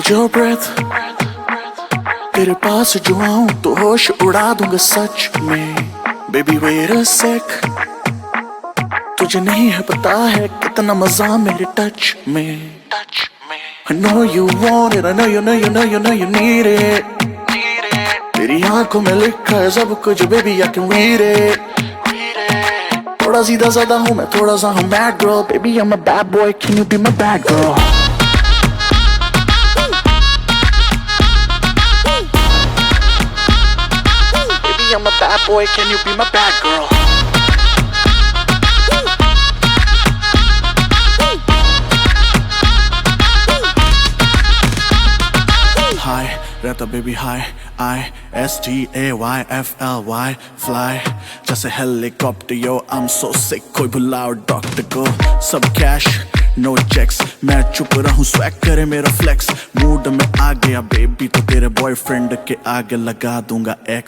Need your breath, तेरे पास जो आऊं तो होश उड़ा दूंगा सच में। बेबी वेट अ सेक, तुझे नहीं है पता है कितना मजा मेरे टच में। I know you want it, I know you need it. तेरी आंखों में लिखा है सब कुछ baby, I can read it. थोड़ा सीधा साधा हूँ मैं, थोड़ा सा हूँ bad girl. Baby I'm a bad boy, can you be my bad girl? Baby I'm a bad boy, can you be my bad girl? High, रहता baby high, I-S-T-A-Y-F-L-Y, fly जैसे helicopter, yo I'm so sick, कोई बुलाओ doctor को। सब cash, no checks, मैं चुप रहूं swag करे मेरा flex। मूड में आ गया baby तो तेरे boyfriend के आगे लगा दूंगा X।